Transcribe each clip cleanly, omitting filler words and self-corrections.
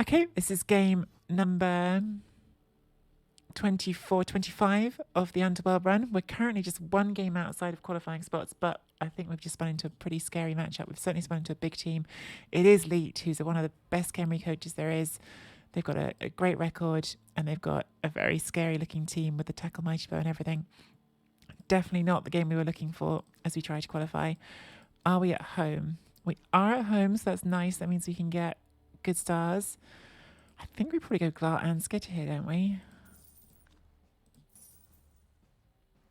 Okay, this is game number 24, 25 of the Underworld run. We're currently just one game outside of qualifying spots, but I think we've just spun into a pretty scary matchup. We've certainly spun into a big team. It is Leet, who's one of the best Khemri coaches there is. They've got a great record, and they've got a very scary looking team with the tackle mighty bow and everything. Definitely not the game we were looking for as we try to qualify. Are we at home? We are at home, so that's nice. That means we can get good stars. I think we probably go Glart and Skitter here, don't we?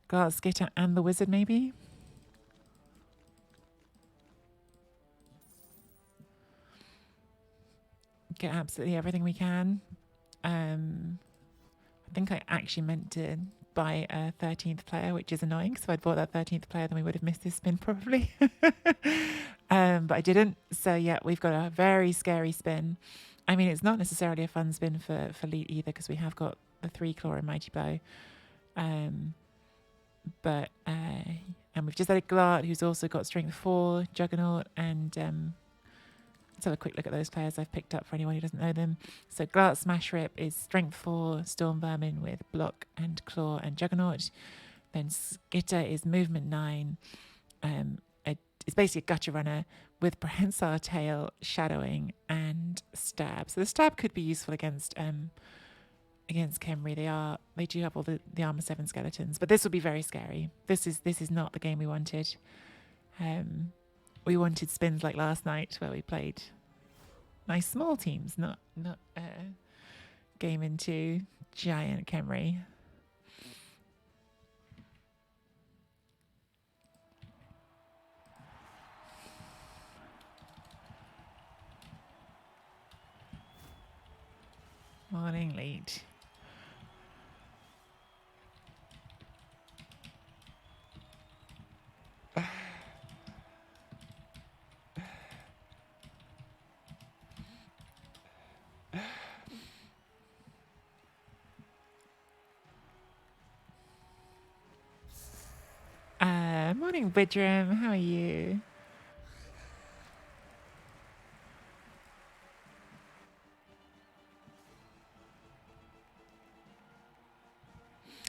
Glart, Skitter and the Wizard, maybe? Get absolutely everything we can. I think I actually meant to buy a 13th player, which is annoying. So if I'd bought that 13th player, then we would have missed this spin probably. But I didn't. So yeah, we've got a very scary spin. I mean, it's not necessarily a fun spin for Leet either, because we have got the 3 claw and mighty bow. And we've just added Glart, who's also got strength 4, Juggernaut, and let's have a quick look at those players I've picked up for anyone who doesn't know them. So Glart Smash Rip is strength 4, Storm Vermin with block and claw and Juggernaut. Then Skitter is movement 9. It's basically a gutter runner with Prehensile Tail, shadowing, and stab. So the stab could be useful against Khemri. They do have all the armor 7 skeletons, but this will be very scary. This is not the game we wanted. We wanted spins like last night where we played nice small teams, not game into giant Khemri. Morning, Leet. Morning, Widram. How are you?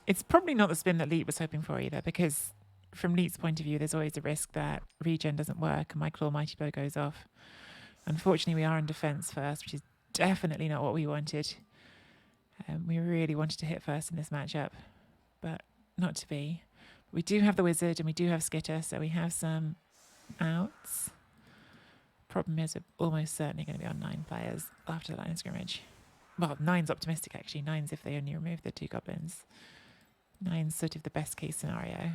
It's probably not the spin that Leet was hoping for either, because from Leet's point of view, there's always a risk that regen doesn't work and my claw mighty bow goes off. Unfortunately, we are in defense first, which is definitely not what we wanted. We really wanted to hit first in this matchup, but not to be. We do have the Wizard and we do have Skitter, so we have some outs. Problem is, we're almost certainly going to be on 9 players after the line of scrimmage. Well, 9's optimistic, actually. 9's if they only remove the 2 goblins. 9's sort of the best case scenario.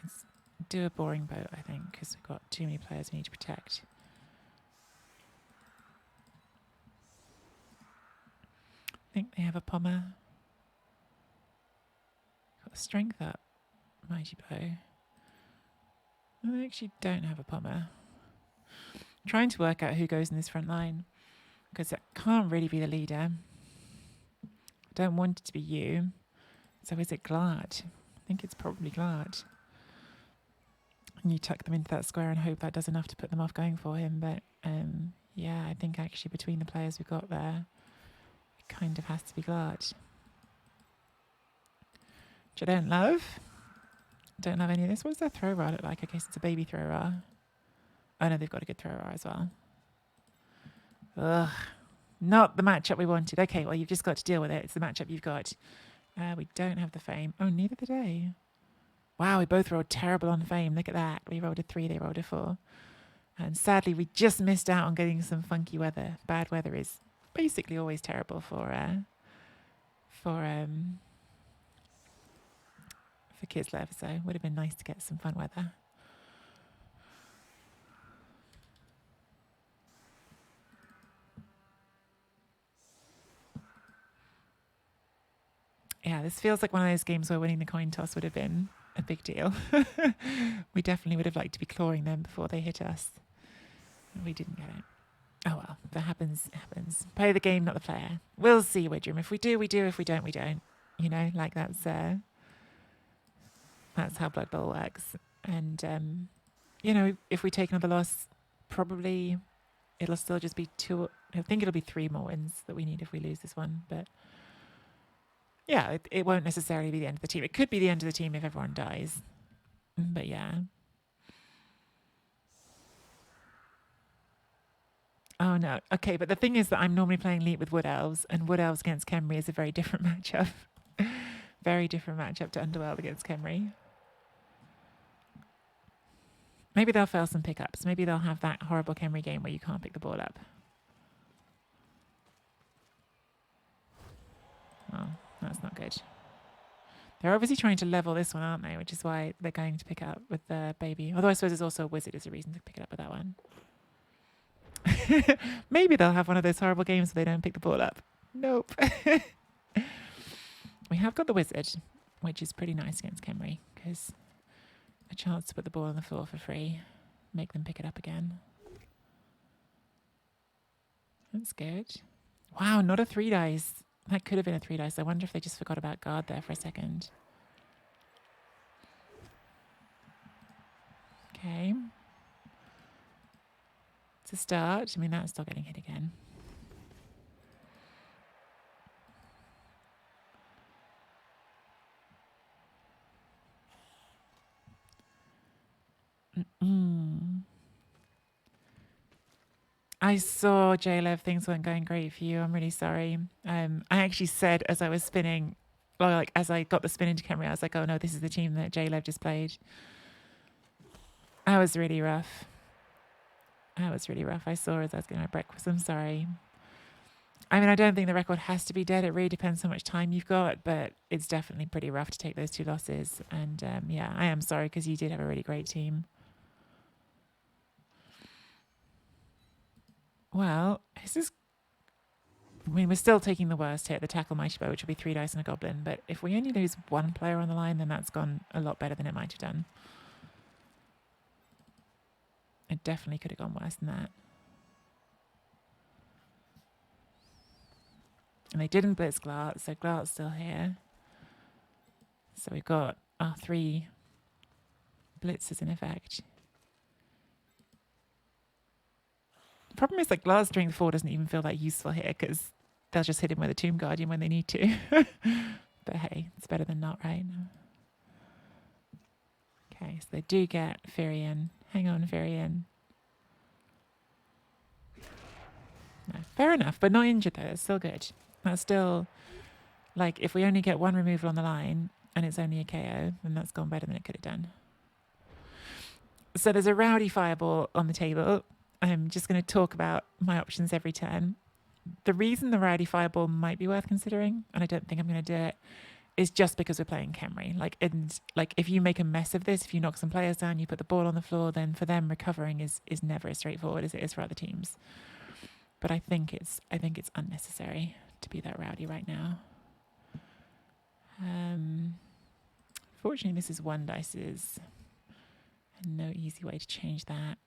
Let's do a boring boat, I think, because we've got too many players we need to protect. I think they have a pommer. Got strength up, mighty bow. They actually don't have a pommer. I'm trying to work out who goes in this front line, because it can't really be the leader. I don't want it to be you. So is it Glad? I think it's probably Glad. And you tuck them into that square and hope that does enough to put them off going for him. But yeah, I think actually between the players we've got there, it kind of has to be Glad. Which I don't love. Don't love any of this. What does their throw rar look like? I guess it's a baby throw rar. Oh no, they've got a good throw rar as well. Ugh. Not the matchup we wanted. Okay, well, you've just got to deal with it. It's the matchup you've got. We don't have the fame. Oh, neither did they. Wow, we both rolled terrible on fame. Look at that. We rolled a 3, they rolled a 4. And sadly, we just missed out on getting some funky weather. Bad weather is basically always terrible for Kislev, so it would have been nice to get some fun weather. Yeah, this feels like one of those games where winning the coin toss would have been a big deal. We definitely would have liked to be clawing them before they hit us. We didn't get it. Oh well, that happens, it happens. Play the game, not the player. We'll see, Widram. If we do, we do. If we don't, we don't. You know, like that's That's how Blood Bowl works. And, you know, if we take another loss, probably it'll still just be 2. I think it'll be 3 more wins that we need if we lose this one. But yeah, it won't necessarily be the end of the team. It could be the end of the team if everyone dies. But yeah. Oh no. Okay, but the thing is that I'm normally playing Elite with Wood Elves, and Wood Elves against Khemri is a very different matchup. Very different matchup to Underworld against Khemri. Maybe they'll fail some pickups. Maybe they'll have that horrible Khemri game where you can't pick the ball up. Oh, that's not good. They're obviously trying to level this one, aren't they? Which is why they're going to pick it up with the baby. Although I suppose there's also a wizard as a reason to pick it up with that one. Maybe they'll have one of those horrible games where they don't pick the ball up. Nope. We have got the wizard, which is pretty nice against Khemri, because a chance to put the ball on the floor for free, make them pick it up again. That's good. Wow, not a 3 dice. That could have been a 3 dice. I wonder if they just forgot about guard there for a second. Okay. It's a start. I mean, that's still getting hit again. I saw, J-Lev, things weren't going great for you. I'm really sorry. I actually said as I was spinning, well, like as I got the spin into Khemri, I was like, oh no, this is the team that J-Lev just played. That was really rough. That was really rough. I saw as I was getting my breakfast. I'm sorry. I mean, I don't think the record has to be dead. It really depends how much time you've got, but it's definitely pretty rough to take those 2 losses. And yeah, I am sorry because you did have a really great team. Well, this is... I mean, we're still taking the worst hit, the tackle mighty bow, which will be 3 dice and a goblin. But if we only lose 1 player on the line, then that's gone a lot better than it might have done. It definitely could have gone worse than that. And they didn't blitz Glart, so Glart's still here. So we've got our 3 blitzes in effect. The problem is that Glart's during the 4 doesn't even feel that useful here because they'll just hit him with a Tomb Guardian when they need to. But hey, it's better than not, right? Okay, so they do get Firion. Hang on, Firion. No, fair enough, but not injured though. It's still good. That's still, like, if we only get 1 removal on the line and it's only a KO, then that's gone better than it could have done. So there's a Rowdy Fireball on the table. I'm just going to talk about my options every turn. The reason the Rowdy Fireball might be worth considering, and I don't think I'm going to do it, is just because we're playing Khemri. Like if you make a mess of this, if you knock some players down, you put the ball on the floor, then for them recovering is never as straightforward as it is for other teams. But I think it's unnecessary to be that rowdy right now. Fortunately, this is 1 dice's, and no easy way to change that.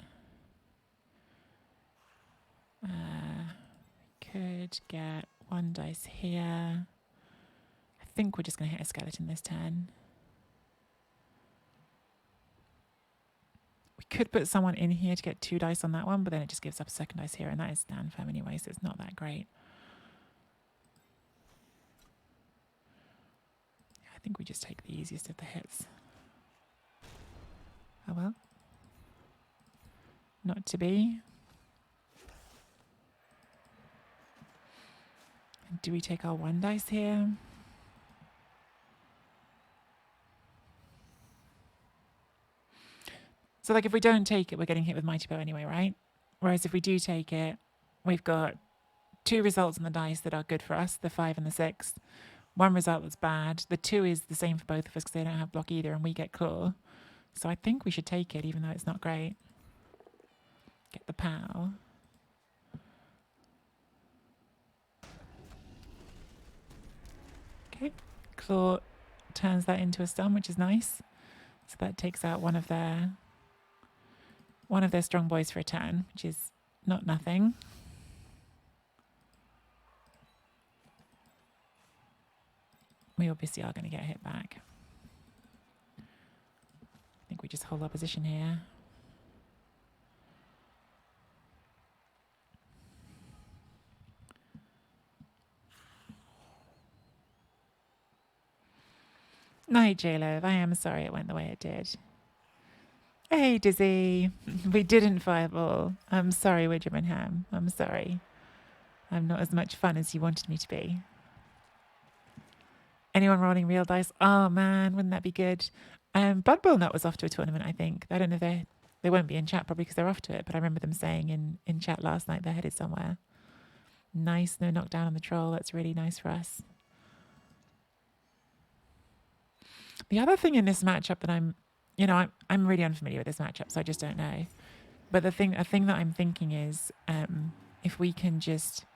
Could get 1 dice here. I think we're just going to hit a skeleton this turn. We could put someone in here to get 2 dice on that one, but then it just gives up a 2nd dice here, and that is stand firm anyway, so it's not that great. Yeah, I think we just take the easiest of the hits. Oh well. Not to be. Do we take our 1 dice here? So like if we don't take it, we're getting hit with Mighty Bow anyway, right? Whereas if we do take it, we've got 2 results on the dice that are good for us, the 5 and the 6. 1 result that's bad. The 2 is the same for both of us because they don't have block either and we get claw. So I think we should take it even though it's not great. Get the POW. Okay, claw turns that into a stun, which is nice. So that takes out one of their strong boys for a turn, which is not nothing. We obviously are going to get hit back. we just hold our position here. Night, J-Lo. I am sorry it went the way it did. Hey, Dizzy. We didn't fireball. I'm sorry, Widgem and Ham. I'm sorry. I'm not as much fun as you wanted me to be. Anyone rolling real dice? Oh, man, wouldn't that be good? Blood Bowl Nut was off to a tournament, I think. I don't know if they won't be in chat probably because they're off to it, but I remember them saying in chat last night they're headed somewhere. Nice, no knockdown on the troll. That's really nice for us. The other thing in this matchup that I'm really unfamiliar with this matchup, so I just don't know. But a thing that I'm thinking is if we can just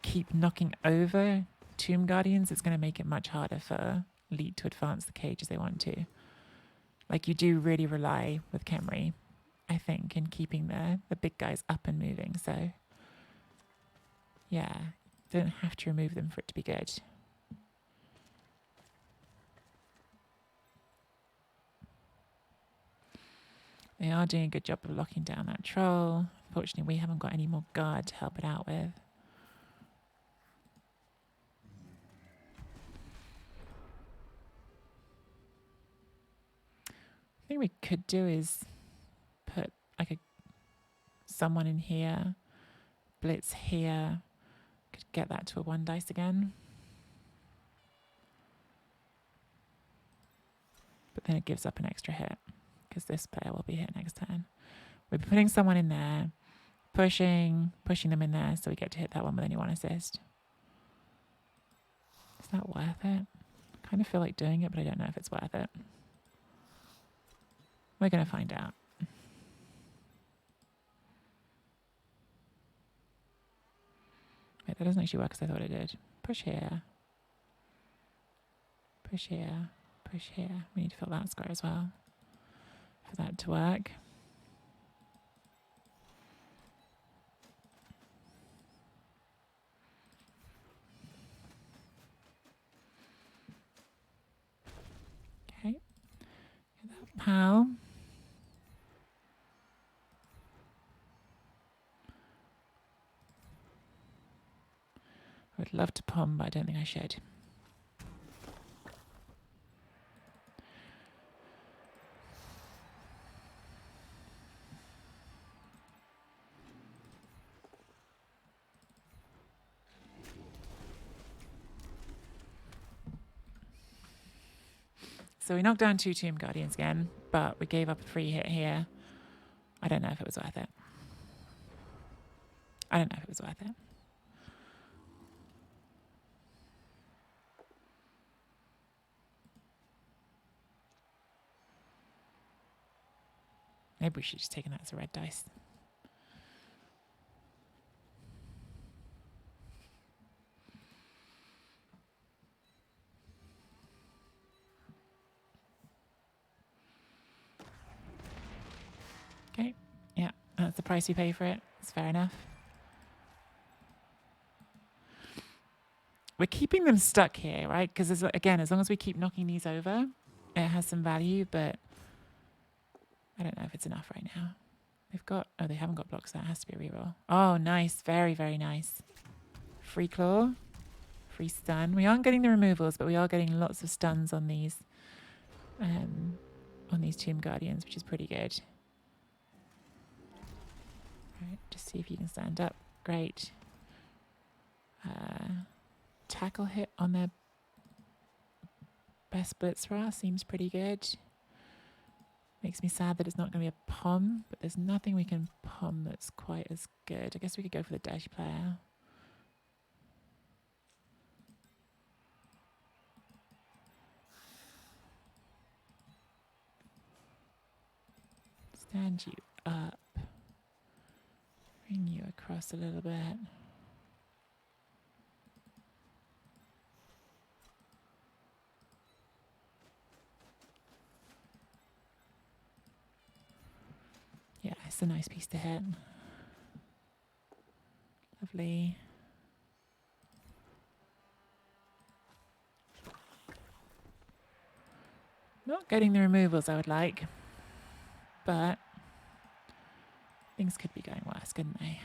keep knocking over Tomb Guardians, it's going to make it much harder for Elite to advance the cage as they want to. Like, you do really rely with Khemri, I think, in keeping the big guys up and moving. So, yeah, don't have to remove them for it to be good. They are doing a good job of locking down that troll. Unfortunately, we haven't got any more guard to help it out with. I think we could do is put like someone in here, blitz here, could get that to a 1 dice again. But then it gives up an extra hit because this player will be hit next turn. We're putting someone in there, pushing them in there so we get to hit that one with only 1 assist. Is that worth it? I kind of feel like doing it, but I don't know if it's worth it. We're going to find out. Wait, that doesn't actually work as I thought it did. Push here. Push here. Push here. We need to fill that square as well for that to work. Okay. Get that POW. I would love to pom, but I don't think I should. So we knocked down 2 Tomb Guardians again, but we gave up a free hit here. I don't know if it was worth it. I don't know if it was worth it. Maybe we should just take that as a red dice. Okay, yeah, that's the price we pay for it. It's fair enough. We're keeping them stuck here, right? Because again, as long as we keep knocking these over, it has some value, but I don't know if it's enough right now. They've got, oh, they haven't got blocks. That has to be a reroll. Oh, nice. Very, very nice. Free claw. Free stun. We aren't getting the removals, but we are getting lots of stuns on these Tomb Guardians, which is pretty good. Right, just see if you can stand up. Great. Tackle hit on their best Blitzra seems pretty good. Makes me sad that it's not going to be a pom, but there's nothing we can pom that's quite as good. I guess we could go for the dirty player. Stand you up. Bring you across a little bit. Yeah, it's a nice piece to hit. Lovely. Not getting the removals I would like. but things could be going worse, couldn't they?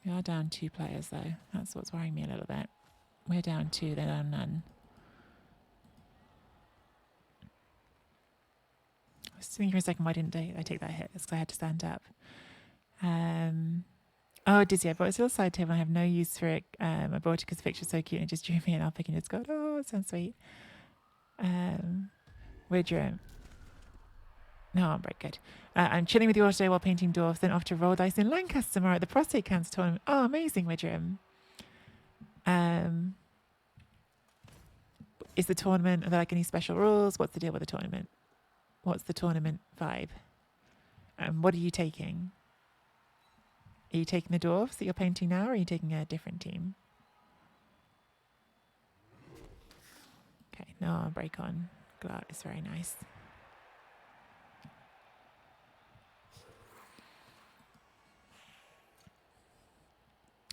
We are down 2 players, though. That's what's worrying me a little bit. We're down 2, they're down none. I was thinking for a second, why didn't I take that hit? That's because I had to stand up. Oh, Dizzy, I bought this little side table. I have no use for it. I bought it because the picture's so cute and it just drew me in. I'll pick and just go, oh, it sounds sweet. Widrum. No, I'm very good. I'm chilling with you all today while painting dwarfs, then off to roll dice in Lancaster tomorrow at the prostate cancer tournament. Oh, amazing, Widrum. Is the tournament, are there like any special rules? What's the deal with the tournament? What's the tournament vibe? What are you taking? Are you taking the dwarfs that you're painting now, or are you taking a different team? Okay, no, I'll break on. Glad it's very nice.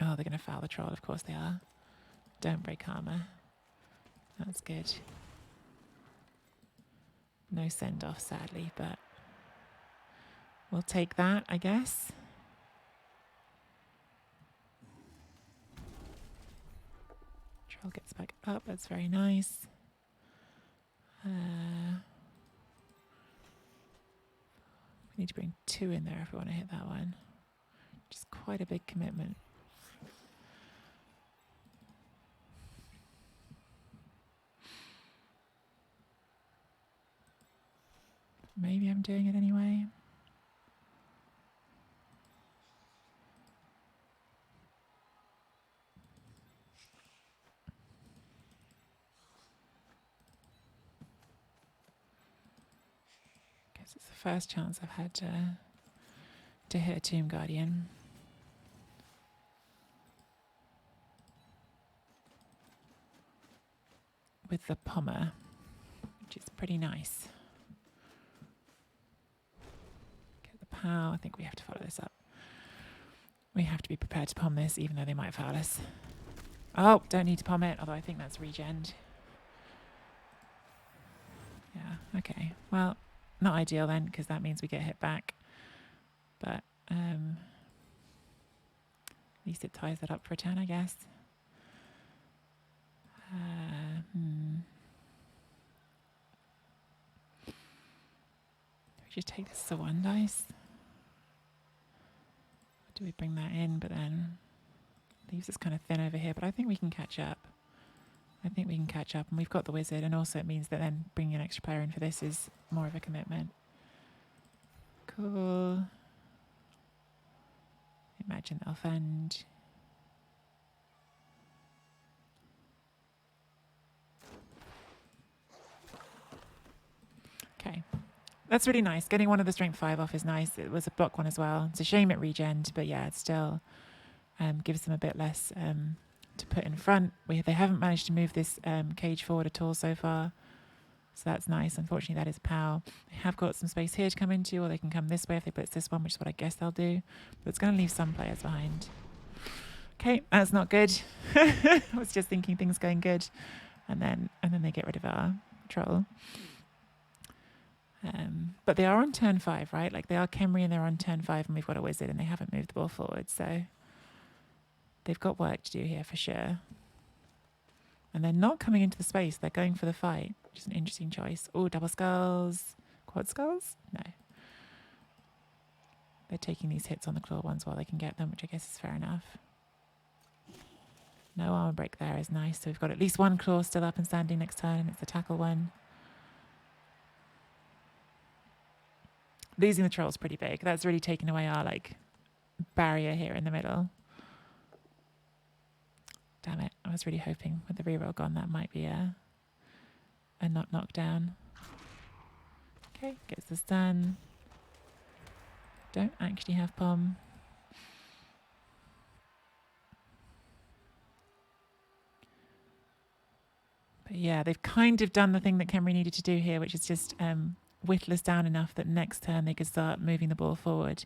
Oh, they're going to foul the troll. Of course they are. Don't break armor. That's good. No send-off, sadly, but we'll take that, I guess. Troll gets back up. That's very nice. We need to bring 2 in there if we want to hit that one. Which is quite a big commitment. Maybe I'm doing it anyway. Guess it's the first chance I've had to hit a Tomb Guardian. With the Pommer, which is pretty nice. I think we have to follow this up. We have to be prepared to palm this, even though they might foul us. Oh, don't need to palm it, although I think that's regen. Yeah, okay. Well, not ideal then, because that means we get hit back. But at least it ties that up for a turn, I guess. We just take this as a 1 dice. Do we bring that in, but then leaves us kind of thin over here, but I think we can catch up. I think we can catch up, and we've got the wizard, and also it means that then bringing an extra player in for this is more of a commitment. Cool. Imagine they'll fund. Okay. That's really nice. Getting one of the strength 5 off is nice. It was a block 1 as well. It's a shame it regened, but yeah, it still gives them a bit less to put in front. They haven't managed to move this cage forward at all so far, so that's nice. Unfortunately, that is POW. They have got some space here to come into, or they can come this way if they blitz this one, which is what I guess they'll do. But it's going to leave some players behind. Okay, that's not good. I was just thinking things going good, and then they get rid of our troll. But they are on turn 5, right? Like they are Khemri and they're on turn 5, and we've got a wizard and they haven't moved the ball forward. So they've got work to do here for sure. And they're not coming into the space. They're going for the fight, which is an interesting choice. Oh, double skulls. Quad skulls? No. They're taking these hits on the claw ones while they can get them, which I guess is fair enough. No armor break there is nice. So we've got at least 1 claw still up and standing next turn, and it's the tackle one. Losing the troll's pretty big. That's really taken away our barrier here in the middle. Damn it. I was really hoping with the reroll gone that might be a not knockdown. Okay, gets this done. Don't actually have Pom. But yeah, they've kind of done the thing that Khemri needed to do here, which is just whittle us down enough that next turn they could start moving the ball forward.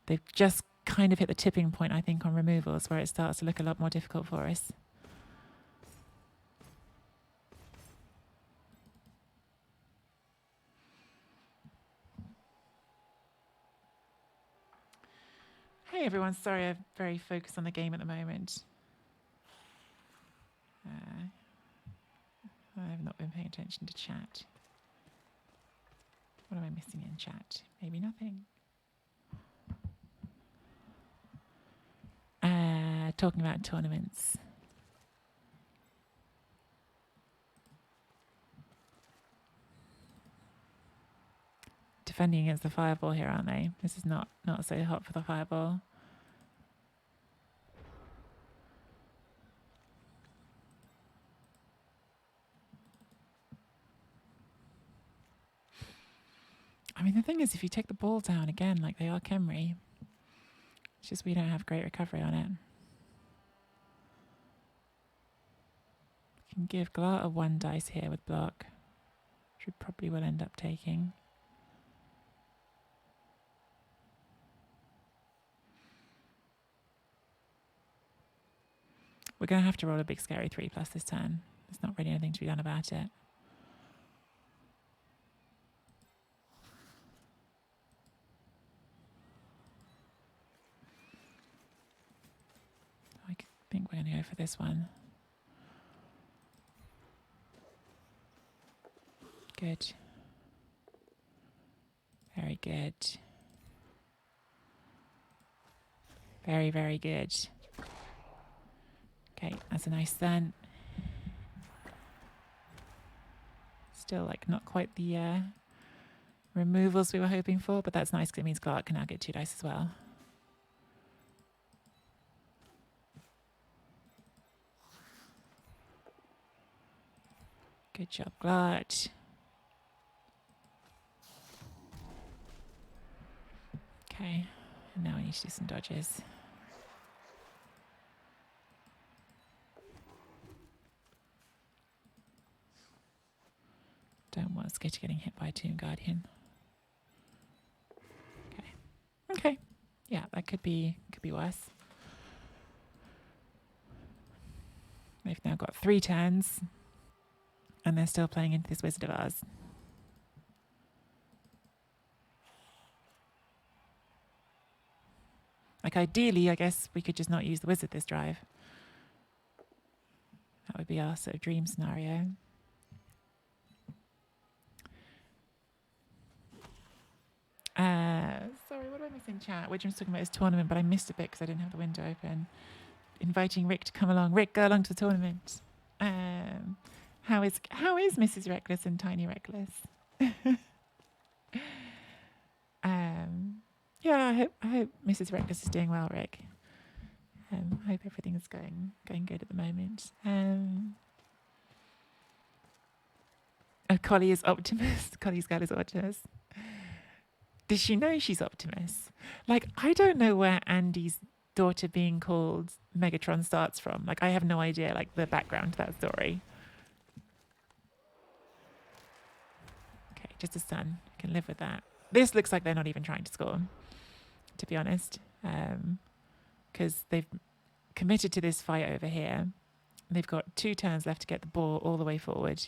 They've just kind of hit the tipping point, I think, on removals, where it starts to look a lot more difficult for us. Hey everyone, sorry I'm very focused on the game at the moment. I have not been paying attention to chat. What am I missing in chat? Maybe nothing. Talking about tournaments. Defending against the fireball here, aren't they? This is not so hot for the fireball. I mean, the thing is, if you take the ball down again, like they are khemri, it's just we don't have great recovery on it. We can give Glarta 1 dice here with block, which we probably will end up taking. We're going to have to roll a big scary 3+ this turn. There's not really anything to be done about it. I think we're going to go for this one. Good. Very good. Very, very good. Okay, that's a nice then. Still like not quite the removals we were hoping for, but that's nice because it means Clark can now get 2 dice as well. Good job, Glart. Okay, and now we need to do some dodges. Don't want Skitter getting hit by a Tomb Guardian. Okay. Okay. Yeah, that could be worse. They've now got 3 turns, and they're still playing into this Wizard of ours. Like ideally, I guess we could just not use the Wizard this drive. That would be our sort of dream scenario. Sorry, what am I missing chat? Widgeon's talking about his tournament, but I missed a bit because I didn't have the window open. Inviting Rick to come along. Rick, go along to the tournament. How is Mrs. Reckless and Tiny Reckless? Yeah, I hope Mrs. Reckless is doing well, Rick. I hope everything is going good at the moment. Collie is Optimus. Collie's girl is Optimus. Does she know she's Optimus? Like, I don't know where Andy's daughter being called Megatron starts from. Like, I have no idea, like, the background to that story. Okay, just a son. I can live with that. This looks like they're not even trying to score, to be honest. Because they've committed to this fight over here. They've got 2 turns left to get the ball all the way forward.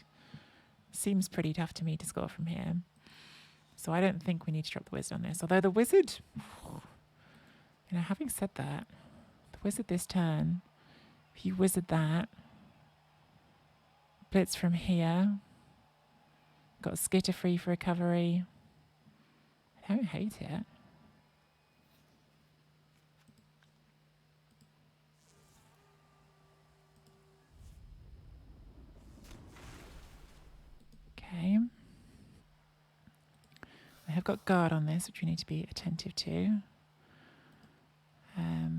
Seems pretty tough to me to score from here. So I don't think we need to drop the Wizard on this. Although the Wizard, you know, having said that, the Wizard this turn, if you Wizard that, blitz from here, got Skitter free for recovery. I don't hate it. Okay. I have got guard on this, which we need to be attentive to.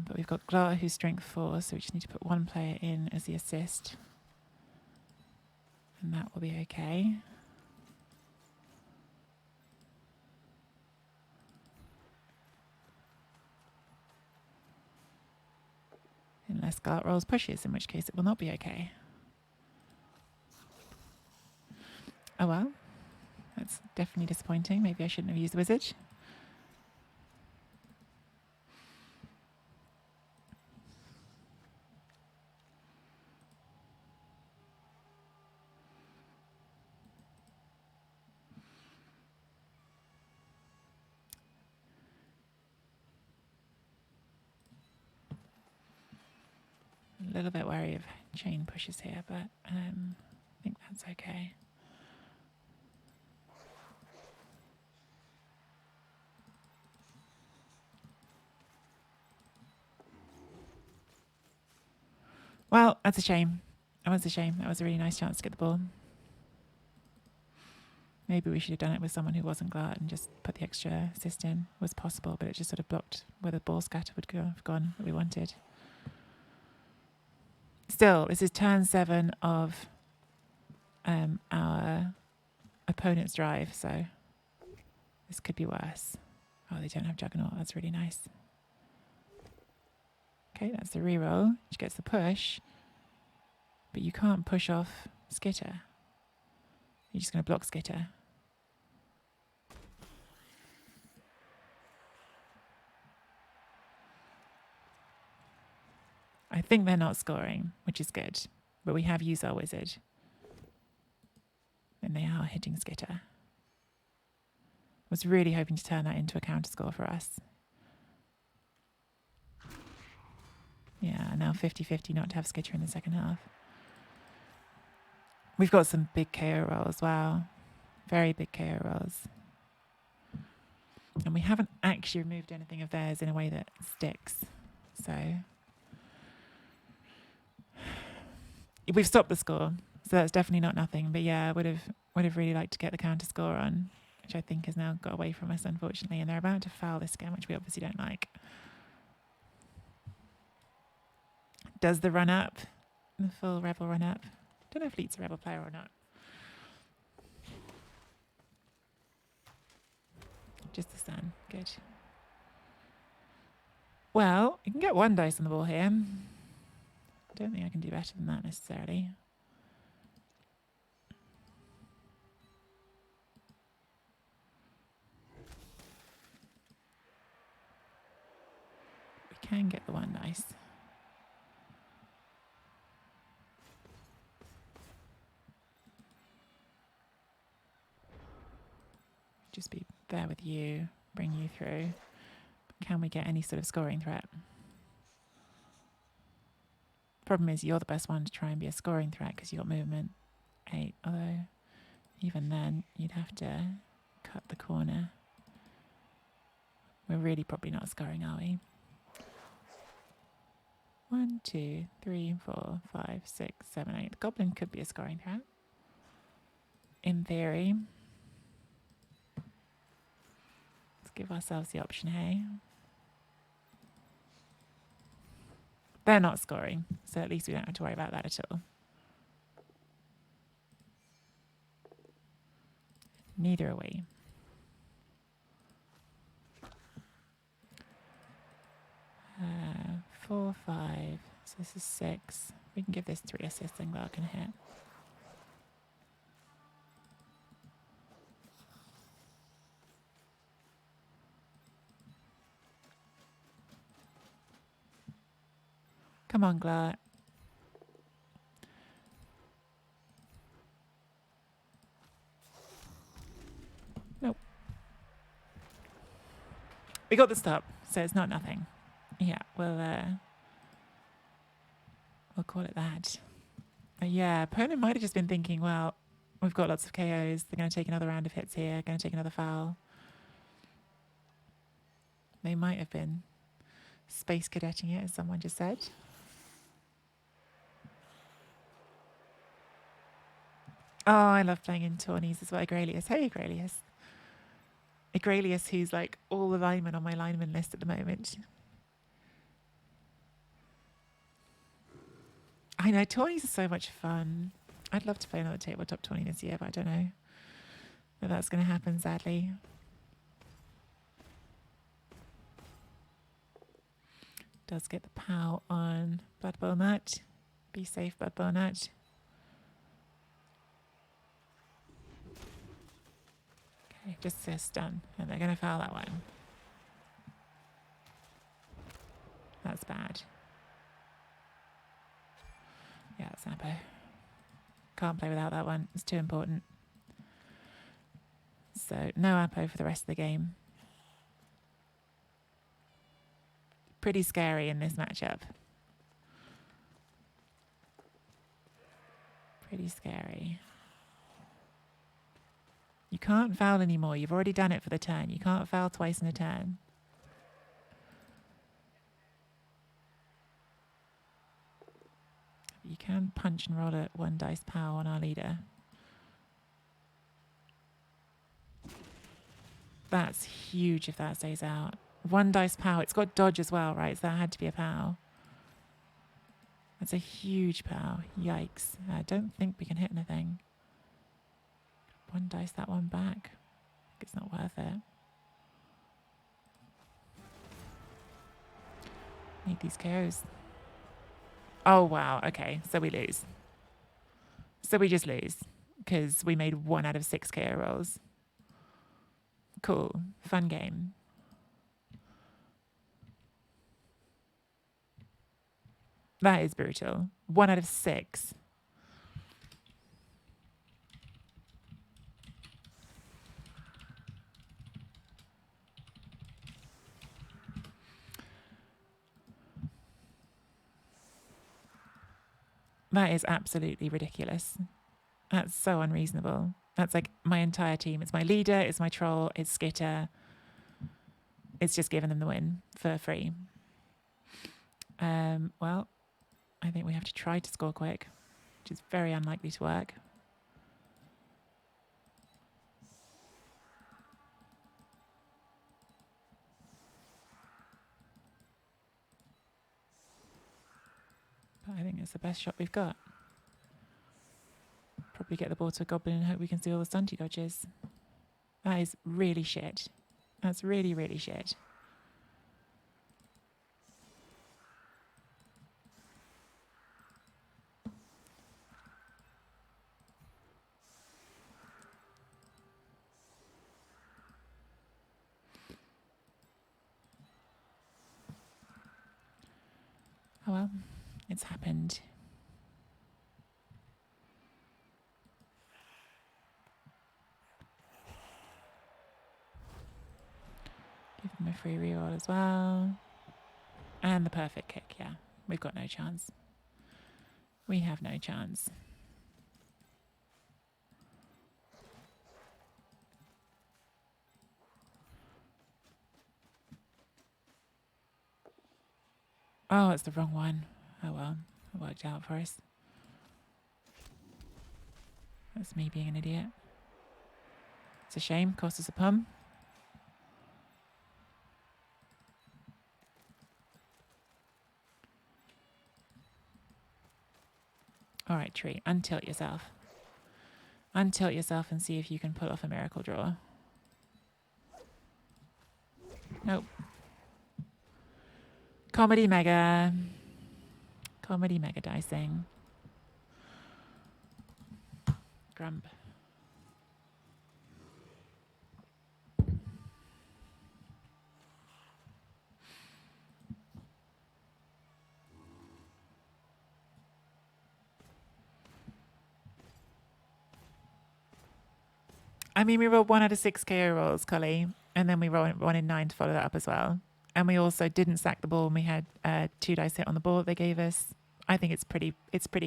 But we've got Glar, who's strength 4, so we just need to put 1 player in as the assist. And that will be okay. Unless Gart rolls pushes, in which case it will not be okay. Oh well. That's definitely disappointing. Maybe I shouldn't have used the Wizard. A little bit wary of chain pushes here, but I think that's okay. Well, that's a shame. That was a shame. That was a really nice chance to get the ball. Maybe we should have done it with someone who wasn't Glart and just put the extra assist in. It was possible, but it just sort of blocked where the ball scatter would have gone that we wanted. Still, this is turn 7 of our opponent's drive, so this could be worse. Oh, they don't have Juggernaut. That's really nice. Okay, that's the reroll, which gets the push. But you can't push off Skitter. You're just going to block Skitter. I think they're not scoring, which is good. But we have used our wizard. And they are hitting Skitter. Was really hoping to turn that into a counter score for us. Yeah, now 50-50 not to have Skitter in the second half. We've got some big KO rolls. Wow. Very big KO rolls. And we haven't actually removed anything of theirs in a way that sticks. So we've stopped the score. So that's definitely not nothing. But yeah, I would have really liked to get the counter score on, which I think has now got away from us, unfortunately. And they're about to foul this game, which we obviously don't like. Does the run up, the full Rebel run up? Don't know if Leet's a Rebel player or not. Just the sun. Good. Well, you can get 1 dice on the ball here. Don't think I can do better than that necessarily. We can get the 1 dice. Just be there with you, bring you through. Can we get any sort of scoring threat? Problem is you're the best one to try and be a scoring threat because you've got movement 8. Although even then you'd have to cut the corner. We're really probably not scoring, are we? 1, 2, 3, 4, 5, 6, 7, 8. The goblin could be a scoring threat. In theory. Let's give ourselves the option, hey? They're not scoring, so at least we don't have to worry about that at all. Neither are we. Uh, 4, 5. So this is 6. We can give this 3 assists and Glart can hit. Come on, Glart. Nope. We got the stop, so it's not nothing. Yeah, we'll call it that. Yeah, opponent might have just been thinking, well, we've got lots of KOs. They're going to take another round of hits here. Going to take another foul. They might have been space cadetting it, as someone just said. Oh, I love playing in tourneys as well. Agrelius. Hey, Agrelius. Agrelius, who's like all the linemen on my lineman list at the moment. I know, tourneys are so much fun. I'd love to play another tabletop tourney this year, but I don't know if that's going to happen, sadly. Does get the POW on Blood Bowl Nut. Be safe, Blood Bowl Nut. Okay, just assist done. And they're going to foul that one. That's bad. Yeah, it's Apo. Can't play without that one. It's too important. So no Apo for the rest of the game. Pretty scary in this matchup. Pretty scary. You can't foul anymore. You've already done it for the turn. You can't foul twice in a turn. You can punch and roll at 1 dice power on our leader. That's huge if that stays out. 1 dice power. It's got dodge as well, right? So that had to be a power. That's a huge power. Yikes. I don't think we can hit anything. 1 dice that one back. It's not worth it. Need these KOs. Oh, wow. Okay, so we lose. So we just lose because we made 1 out of 6 KO rolls. Cool. Fun game. That is brutal. 1 out of 6. That is absolutely ridiculous. That's so unreasonable. That's like my entire team. It's my leader, it's my troll, it's Skitter. It's just giving them the win for free. Well, I think we have to try to score quick, which is very unlikely to work. But I think it's the best shot we've got. Probably get the ball to a goblin and hope we can see all the stunty dodges. That is really shit. That's really, really shit. Oh well, it's happened. Give them a free reroll as well. And the perfect kick, yeah. We've got no chance. We have no chance. Oh, it's the wrong one. Oh well, it worked out for us. That's me being an idiot. It's a shame, cost us a pum. All right, Tree, untilt yourself. Untilt yourself and see if you can pull off a miracle draw. Nope. Comedy mega. Comedy mega dicing. Grump. I mean, we rolled 1 out of 6 KO rolls, Collie, and then we rolled 1 in 9 to follow that up as well. And we also didn't sack the ball, and we had 2 dice hit on the ball that they gave us. I think it's pretty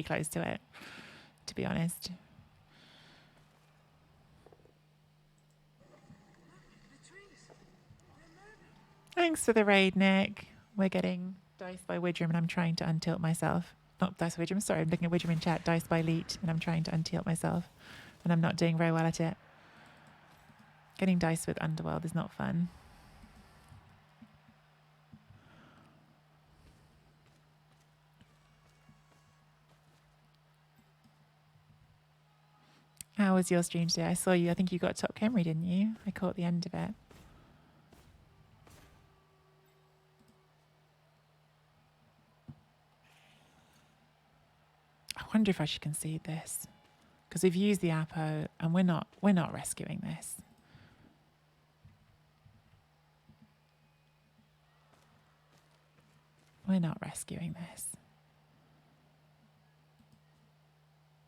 close to it, to be honest. Thanks for the raid, Nick. We're getting dice by Widram, and I'm trying to untilt myself. Not dice by Widram, sorry, I'm looking at Widram in chat. Dice by Leet, and I'm trying to untilt myself, and I'm not doing very well at it. Getting dice with Underworld is not fun. How was your stream today? I saw you. I think you got top khemri, didn't you? I caught the end of it. I wonder if I should concede this, because we've used the Apo and we're not rescuing this. We're not rescuing this.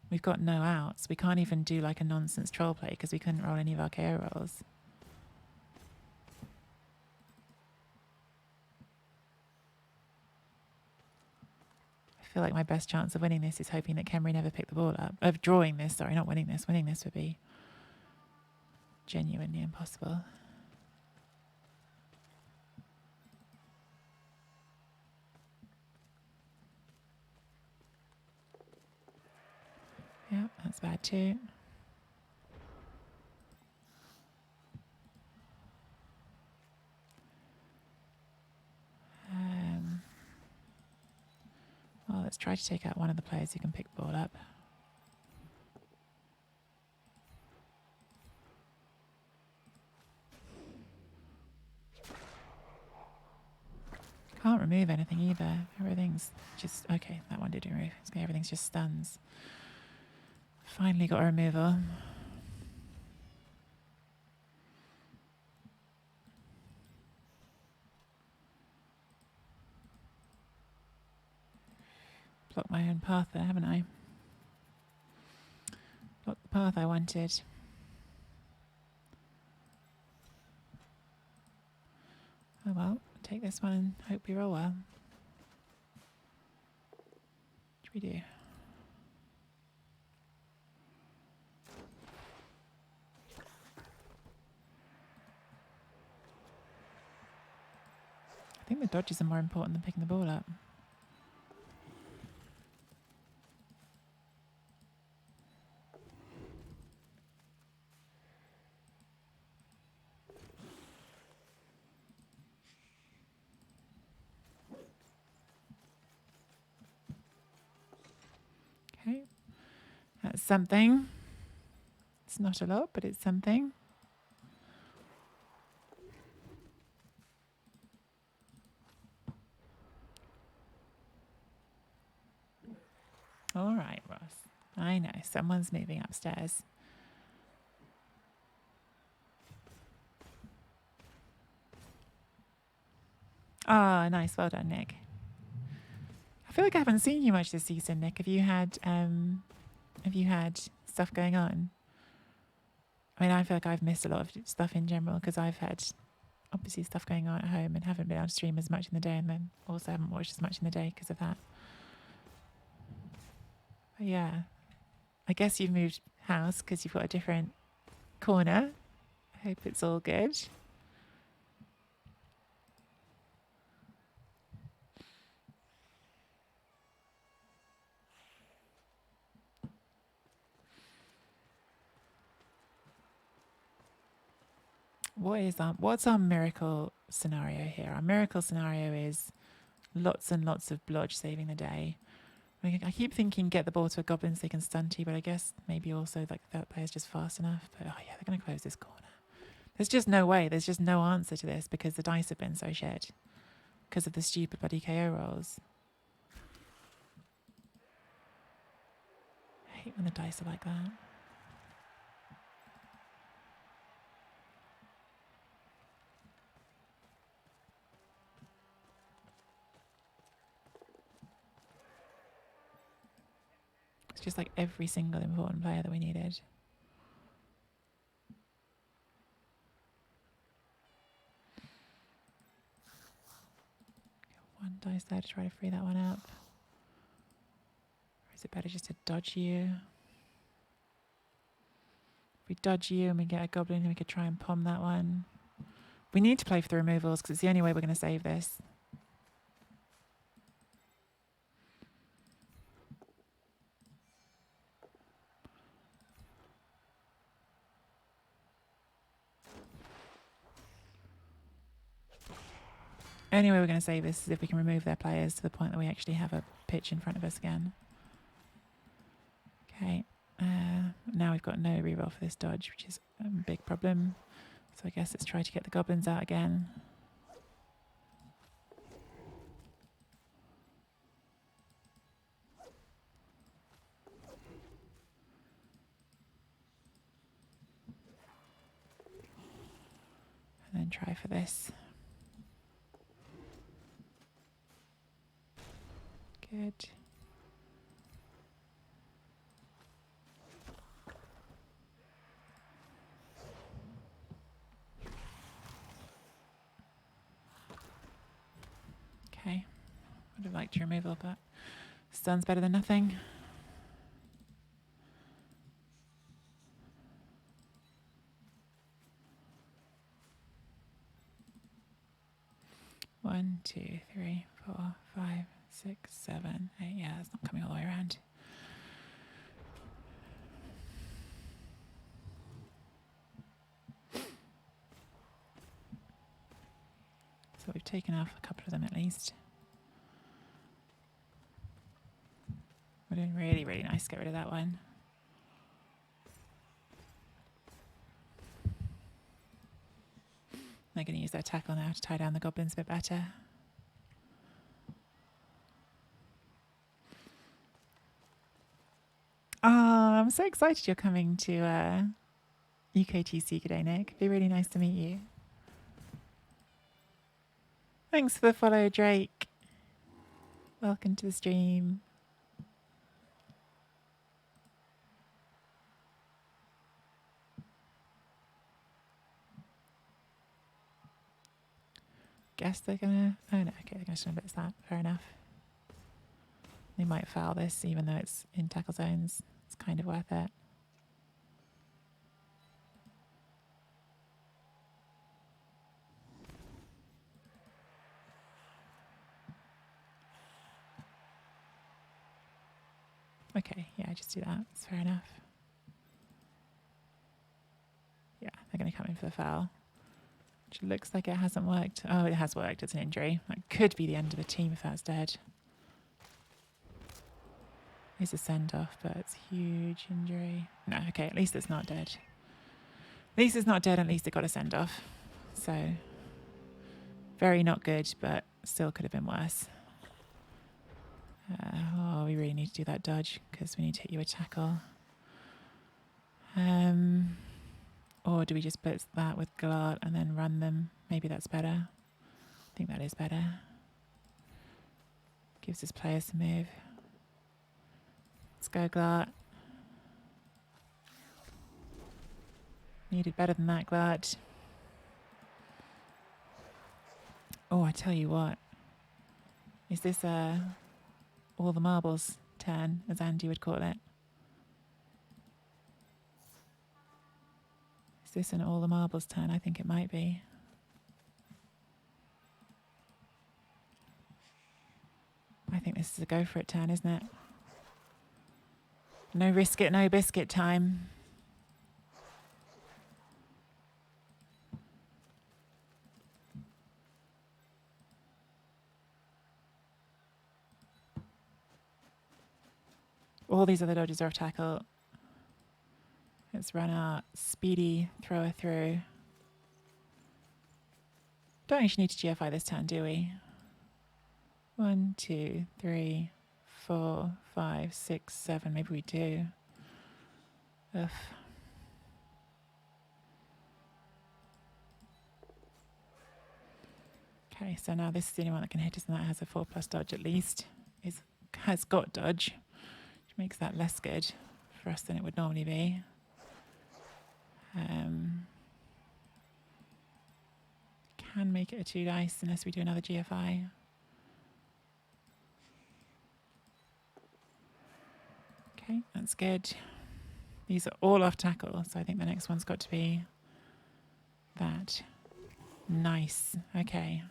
We've got no outs. We can't even do like a nonsense troll play because we couldn't roll any of our KO rolls. I feel like my best chance of winning this is hoping that Khemri never pick the ball up. Of drawing this, sorry, not winning this. Winning this would be genuinely impossible. Yeah, that's bad too. Well, let's try to take out one of the players who can pick the ball up. Can't remove anything either. Everything's just... Okay, that one did remove. Okay, everything's just stuns. Finally got a removal. Blocked my own path there, haven't I? Blocked the path I wanted. Oh well, take this one and hope we roll well. What do we do? I think the dodges are more important than picking the ball up. Okay, that's something. It's not a lot, but it's something. All right, Ross. I know, someone's moving upstairs. Ah, nice. Well done, Nick. I feel like I haven't seen you much this season, Nick. Have you had stuff going on? I mean, I feel like I've missed a lot of stuff in general because I've had obviously stuff going on at home and haven't been able to stream as much in the day, and then also haven't watched as much in the day because of that. But yeah, I guess you've moved house because you've got a different corner. I hope it's all good. What's our miracle scenario here? Our miracle scenario is lots and lots of blodge saving the day. I keep thinking get the ball to a goblin so they can stunt you, but I guess maybe also like that player's just fast enough. But oh yeah, they're going to close this corner. There's just no way. There's just no answer to this because the dice have been so shit because of the stupid bloody KO rolls. I hate when the dice are like that. It's just like every single important player that we needed. One dice there to try to free that one up. Or is it better just to dodge you? If we dodge you and we get a goblin, then we could try and palm that one. We need to play for the removals because it's the only way we're going to save this. Only way we're going to save this is if we can remove their players to the point that we actually have a pitch in front of us again. Okay. Now we've got no reroll for this dodge, which is a big problem. So I guess let's try to get the goblins out again. And then try for this. Good. Okay. Would have liked your removal, but Sun's better than nothing. One, two, three, 4, 5, 6, 7, 8. Yeah, it's not coming all the way around. So we've taken off a couple of them at least. We're doing really, really nice to get rid of that one. They're going to use their tackle now to tie down the goblins a bit better. Oh, I'm so excited you're coming to UKTC today, Nick. It'd be really nice to meet you. Thanks for the follow, Drake. Welcome to the stream. Guess they're gonna... Oh no, okay, they're gonna swim bits that. Fair enough. They might foul this even though it's in tackle zones. It's kind of worth it. Okay, yeah, just do that. It's fair enough. Yeah, they're going to come in for the foul. Which looks like it hasn't worked. Oh, it has worked. It's an injury. That could be the end of the team if that's dead. It's a send-off, but it's a huge injury. No, okay, at least it's not dead. At least it's not dead, at least it got a send-off. So, very not good, but still could have been worse. Oh, we really need to do that dodge because we need to hit you with tackle. Or do we just put that with Glart and then run them? Maybe that's better. I think that is better. Gives us players to move. Let's go, Glart. Needed better than that, Glart. Oh, I tell you what. Is this all the marbles turn, as Andy would call it? Is this an all the marbles turn? I think it might be. I think this is a go for it turn, isn't it? No risk it, no biscuit time. All these other dodges are off tackle. Let's run our speedy thrower through. Don't actually need to GFI this turn, do we? 1, 2, 3, 4, 5, 6, 7. Maybe we do. Ugh. Okay, so now this is the only one that can hit us, and that has a 4+ dodge at least. Has got dodge, which makes that less good for us than it would normally be. Can make it a 2 dice unless we do another GFI. Okay, that's good. These are all off tackle, so I think the next one's got to be that. Nice. Okay.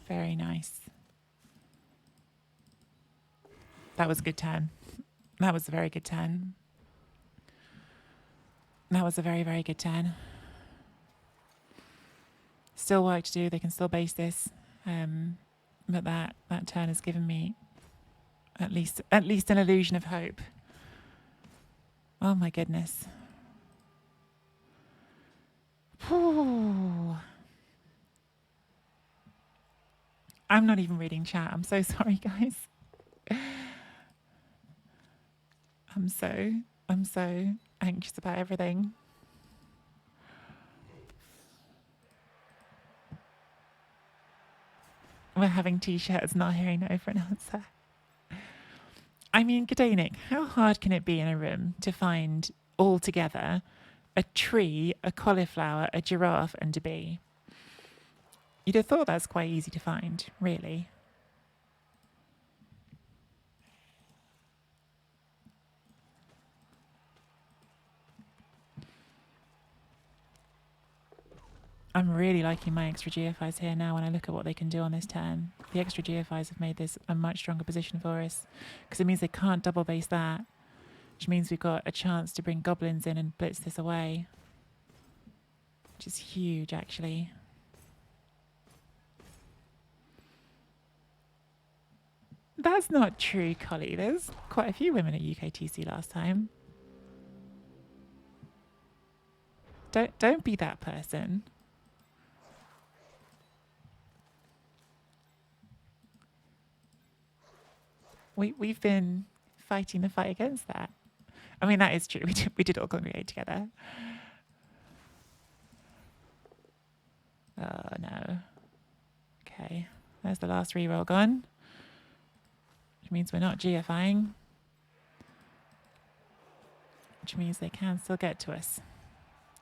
Very nice. That was a good turn. That was a very good turn. That was a very, very good turn. Still work to do. They can still base this. But that turn has given me at least an illusion of hope. Oh my goodness. Whew. I'm not even reading chat. I'm so sorry, guys. I'm so anxious about everything. We're having t-shirts, not hearing no for an answer. I mean, Gdanik, how hard can it be in a room to find all together a tree, a cauliflower, a giraffe, and a bee? You'd have thought that's quite easy to find, really. I'm really liking my extra GFIs here now when I look at what they can do on this turn. The extra GFIs have made this a much stronger position for us because it means they can't double base that, which means we've got a chance to bring goblins in and blitz this away, which is huge, actually. That's not true, Collie. There's quite a few women at UKTC last time. Don't be that person. We've been fighting the fight against that. I mean, that is true. We did all congregate together. Oh, no. Okay. There's the last reroll gone. Which means we're not GFIing. Which means they can still get to us.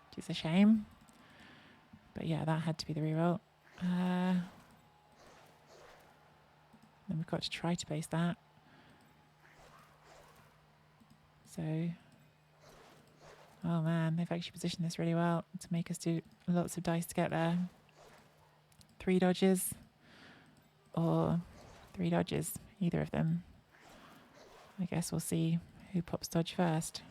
Which is a shame. But yeah, that had to be the reroll. Then we've got to try to base that. So, oh man, they've actually positioned this really well to make us do lots of dice to get there. 3 dodges or 3 dodges, either of them. I guess we'll see who pops dodge first.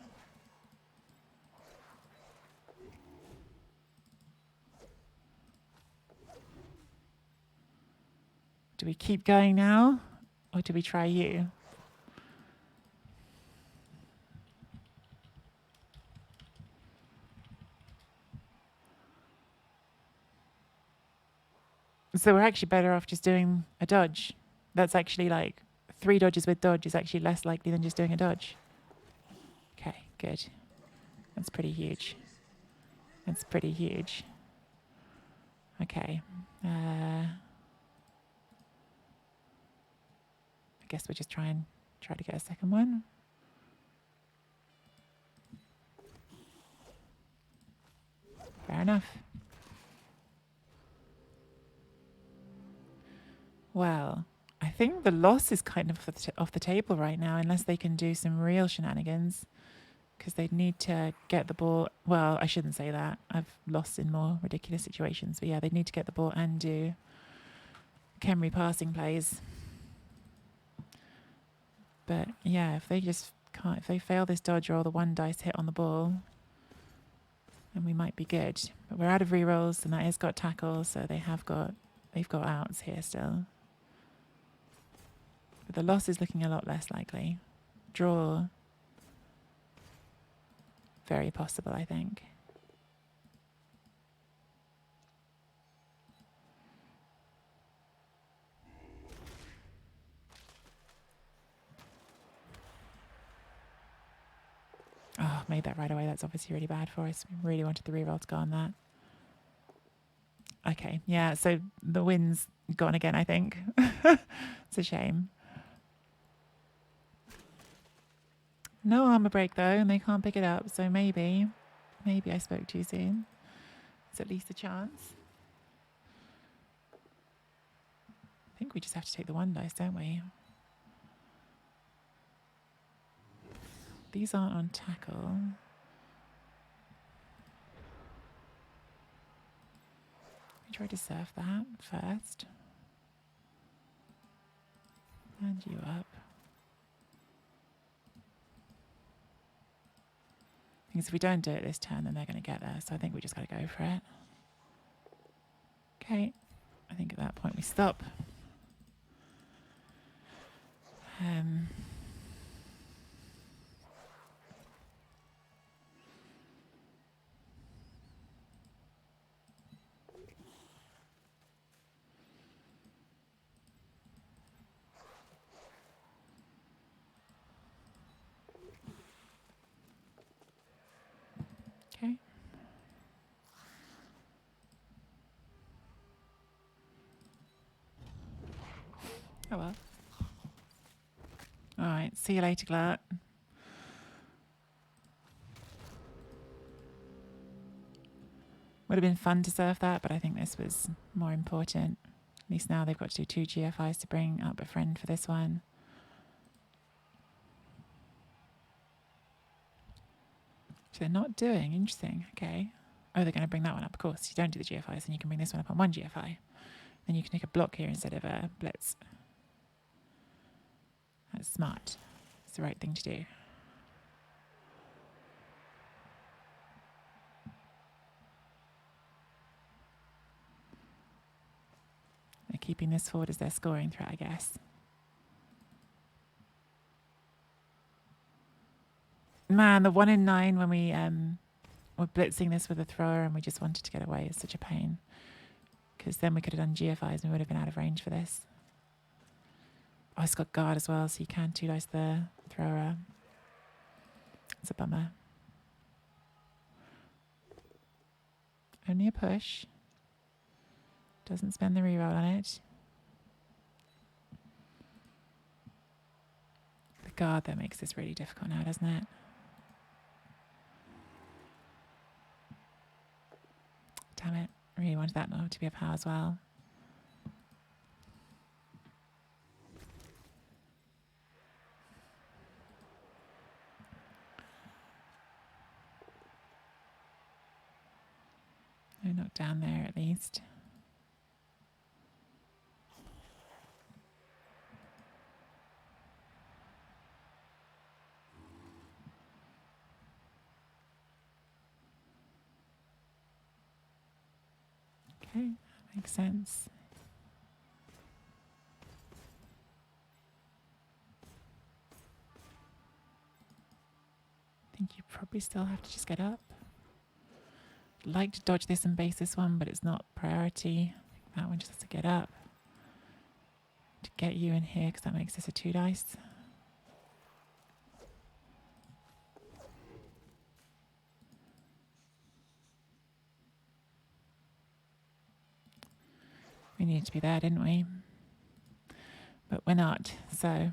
Do we keep going now or do we try you? So we're actually better off just doing a dodge. That's actually like 3 dodges with dodge is actually less likely than just doing a dodge. Okay, good. That's pretty huge. That's pretty huge. Okay. I guess we'll just try to get a second one. Fair enough. Well, I think the loss is kind of off the table right now, unless they can do some real shenanigans, because they'd need to get the ball. Well, I shouldn't say that. I've lost in more ridiculous situations, but yeah, they'd need to get the ball and do khemri passing plays. But yeah, if they just can't, if they fail this dodge or the 1 dice hit on the ball, then we might be good. But we're out of rerolls, and that has got tackle, so they've got outs here still. But the loss is looking a lot less likely. Draw, very possible, I think. Oh, made that right away. That's obviously really bad for us. We really wanted the reroll to go on that. Okay, yeah, so the win's gone again, I think. It's a shame. No armor break, though, and they can't pick it up, so maybe I spoke too soon. It's at least a chance. I think we just have to take the 1 dice, don't we? These aren't on tackle. We try to surf that first. And you up. Because if we don't do it this turn, then they're going to get there. So I think we just got to go for it. Okay. I think at that point we stop. Okay. Oh well. All right. See you later, Glart. Would have been fun to surf that, but I think this was more important. At least now they've got to do 2 GFIs to bring up a friend for this one. Which they're not doing. Interesting. Okay. Oh, they're going to bring that one up. Of course, you don't do the GFIs, and you can bring this one up on 1 GFI. Then you can take a block here instead of a blitz. That's smart. It's the right thing to do. They're keeping this forward as their scoring threat, I guess. Man, the 1 in 9 when we were blitzing this with a thrower and we just wanted to get away is such a pain. Because then we could have done GFIs and we would have been out of range for this. Oh, it's got guard as well, so you can 2 dice the thrower. It's a bummer. Only a push. Doesn't spend the reroll on it. The guard that makes this really difficult now, doesn't it? Damn it. I really wanted that knob to be a power as well. No knock down there at least. Okay, that makes sense. I think you probably still have to just get up. I'd like to dodge this and base this one, but it's not priority. That one just has to get up to get you in here because that makes this a 2 dice. We needed to be there, didn't we? But we're not, so.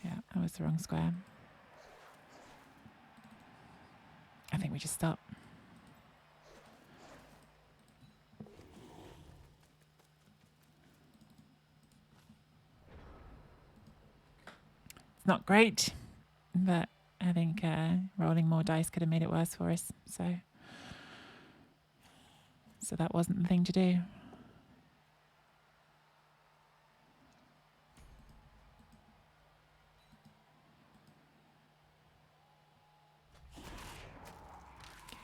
Yeah, that was the wrong square. I think we just stop. It's not great, but I think rolling more dice could have made it worse for us. So that wasn't the thing to do.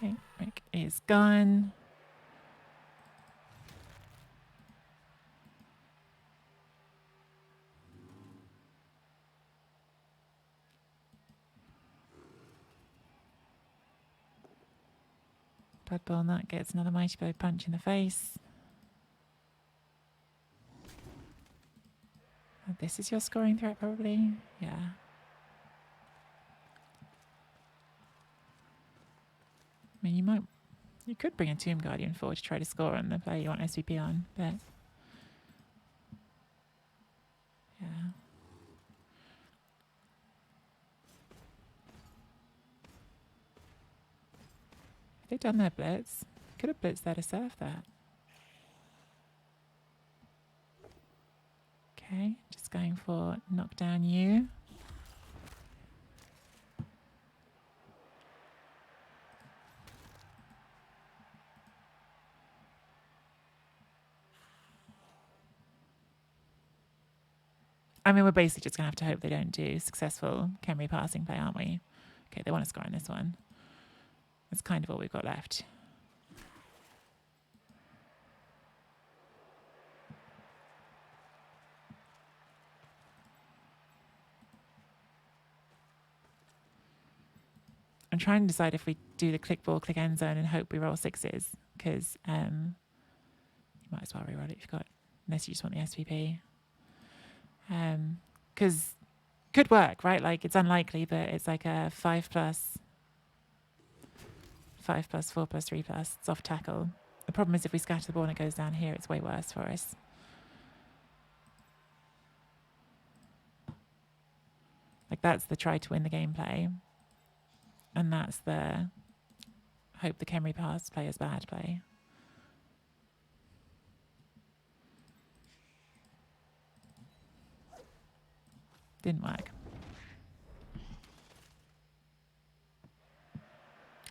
Okay, Rick is gone. Blood Bowl Nut gets another Mighty Blow punch in the face. This is your scoring threat, probably. Yeah. I mean, you could bring a Tomb Guardian forward to try to score on the player you want SVP on, but yeah. If they'd done their blitz, could have blitzed there to serve that. Okay, just going for knockdown you. I mean, we're basically just going to have to hope they don't do successful khemri passing play, aren't we? Okay, they want to score on this one. That's kind of all we've got left. I'm trying to decide if we do the click ball, click end zone and hope we roll 6s, because you might as well reroll it if you've got, unless you just want the SVP. Because could work, right? Like, it's unlikely, but it's like a 5+, 5+, 4+, 3+, soft tackle. The problem is if we scatter the ball and it goes down here, it's way worse for us. Like that's the try to win the gameplay. And that's the hope the khemri pass play is bad play. Didn't work.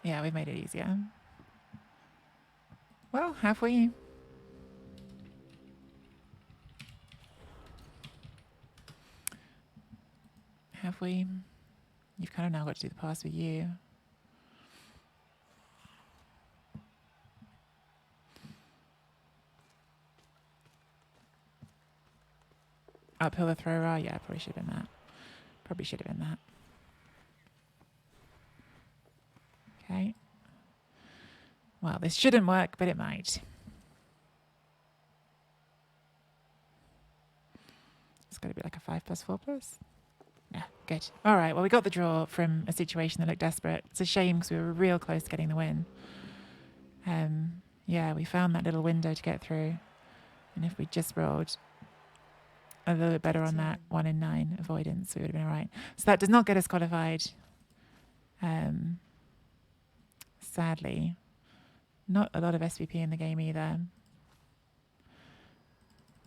Yeah, we've made it easier. Well, have we? Have we? You've kind of now got to do the pass with you. Uphill the thrower? Yeah, probably should have been that. Probably should have been that. Okay. Well, this shouldn't work, but it might. It's got to be like a 5+4+. Yeah, good. All right, well, we got the draw from a situation that looked desperate. It's a shame because we were real close to getting the win. Yeah, we found that little window to get through. And if we just rolled a little bit better on that 1 in 9 avoidance, we would have been all right. So that does not get us qualified. Sadly. Not a lot of SVP in the game either.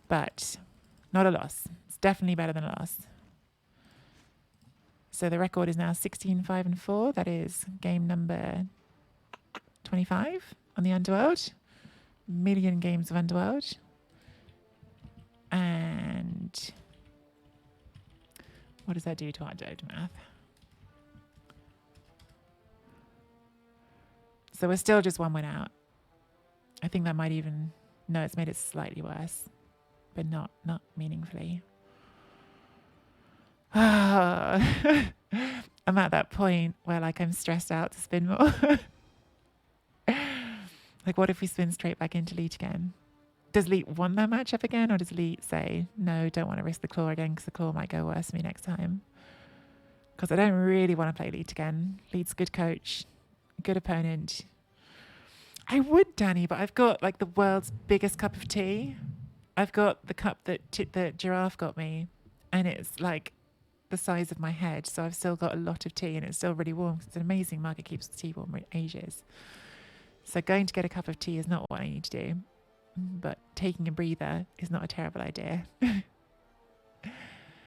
But not a loss. It's definitely better than a loss. So the record is now 16-5-4. That is game number 25 on the Underworld. Million games of Underworld. And what does that do to our dode math? So we're still just 1 win out. I think that might even... No, it's made it slightly worse. But not meaningfully. I'm at that point where like I'm stressed out to spin more. Like what if we spin straight back into Leet again? Does Leet want that matchup again, or does Leet say, no, don't want to risk the claw again because the claw might go worse for me next time? Because I don't really want to play Leet again. Leet's a good coach, good opponent. I would, Danny, but I've got like the world's biggest cup of tea. I've got the cup that Giraffe got me, and it's like the size of my head. So I've still got a lot of tea, and it's still really warm. It's an amazing mug. It keeps the tea warm for ages. So going to get a cup of tea is not what I need to do. But taking a breather is not a terrible idea.